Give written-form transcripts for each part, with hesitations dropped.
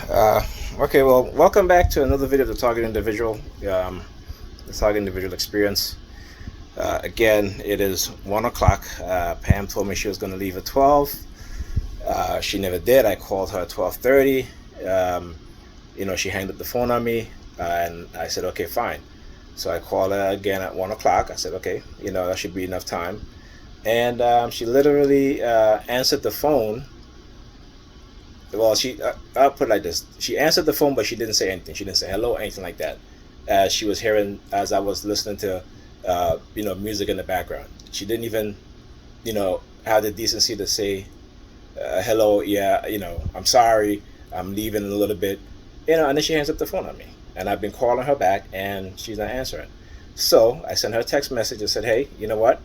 Okay, well, welcome back to another video of the Target Individual, the Target Individual Experience. Again, it is 1 o'clock. Pam told me she was going to leave at 12. She never did. I called her at 12:30. She hanged up the phone on me, and I said, okay, fine. So I called her again at 1 o'clock. I said, okay, that should be enough time. And she literally answered the phone. Well, I'll put it like this. She answered the phone, but she didn't say anything. She didn't say hello, anything like that. As she was hearing, as I was listening to, music in the background. She didn't even, have the decency to say, hello, yeah, I'm sorry, I'm leaving in a little bit. And then she hangs up the phone on me. And I've been calling her back, and she's not answering. So I sent her a text message and said, hey, you know what?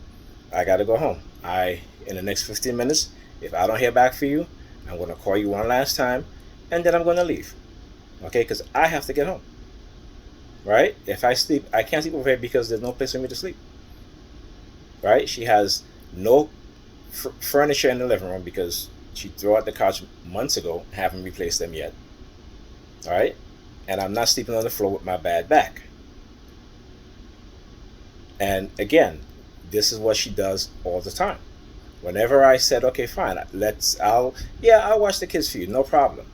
I got to go home. In the next 15 minutes, if I don't hear back from you, I'm going to call you one last time, and then I'm going to leave. Okay? Because I have to get home. Right? If I sleep, I can't sleep over here because there's no place for me to sleep. Right? She has no furniture in the living room because she threw out the couch months ago, haven't replaced them yet. All right? And I'm not sleeping on the floor with my bad back. And again, this is what she does all the time. Whenever I said, okay, fine, I'll watch the kids for you, no problem,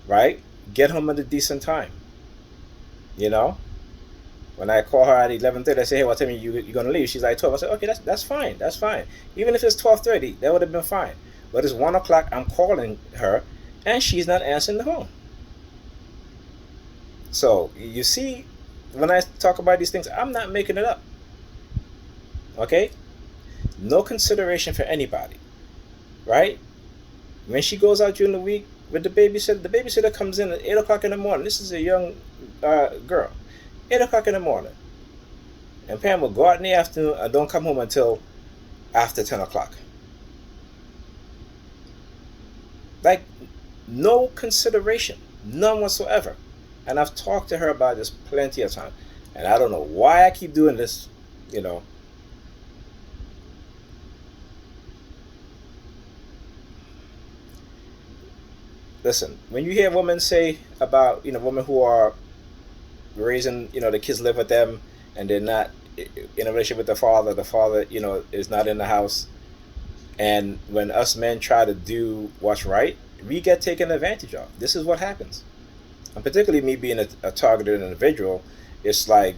right? Get home at a decent time, When I call her at 11:30, I say, hey, well, tell me you're going to leave. She's like 12. I said, okay, that's fine, that's fine. Even if it's 12:30, that would have been fine. But it's 1 o'clock, I'm calling her, and she's not answering the phone. So, you see, when I talk about these things, I'm not making it up, okay? No consideration for anybody, right? When she goes out during the week with the babysitter comes in at 8 o'clock in the morning. This is a young girl. 8 o'clock in the morning. And Pam will go out in the afternoon and don't come home until after 10 o'clock. Like, no consideration. None whatsoever. And I've talked to her about this plenty of times. And I don't know why I keep doing this, Listen, when you hear women say about, women who are raising, the kids live with them and they're not in a relationship with the father, is not in the house. And when us men try to do what's right, we get taken advantage of. This is what happens. And particularly me being a targeted individual, it's like,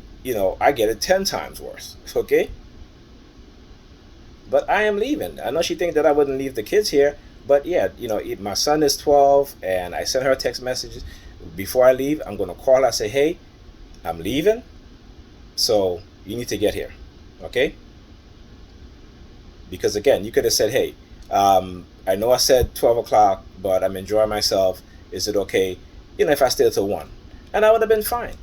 I get it 10 times worse, okay? But I am leaving. I know she thinks that I wouldn't leave the kids here. But yeah, my son is 12, and I sent her a text message. Before I leave, I'm going to call her. I say, hey, I'm leaving, so you need to get here, okay? Because again, you could have said, hey, I know I said 12 o'clock, but I'm enjoying myself. Is it okay, if I stay till 1? And I would have been fine.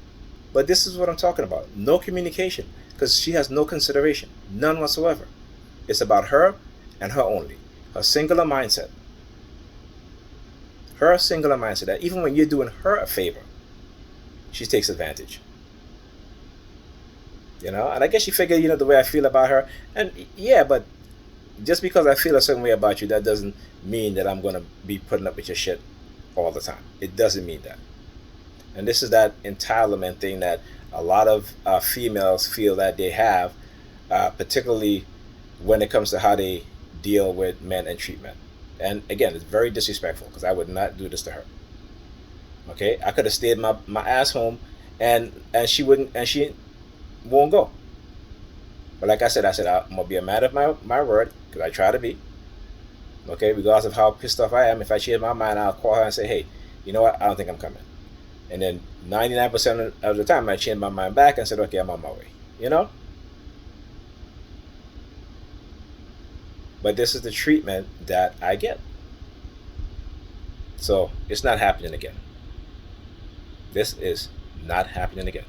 But this is what I'm talking about. No communication, because she has no consideration, none whatsoever. It's about her and her only. Her singular mindset. Her singular mindset that even when you're doing her a favor, she takes advantage. And I guess she figured, the way I feel about her. And yeah, but just because I feel a certain way about you, that doesn't mean that I'm going to be putting up with your shit all the time. It doesn't mean that. And this is that entitlement thing that a lot of females feel that they have, particularly when it comes to how they deal with men and treat men. And again, it's very disrespectful because I would not do this to her. Okay, I could have stayed my ass home, and she won't go. But like I said, I'm gonna be a man of my word because I try to be. Okay, regardless of how pissed off I am, if I change my mind, I'll call her and say, hey, you know what? I don't think I'm coming. And then 99% of the time, I change my mind back and said, okay, I'm on my way. But this is the treatment that I get. So it's not happening again. This is not happening again.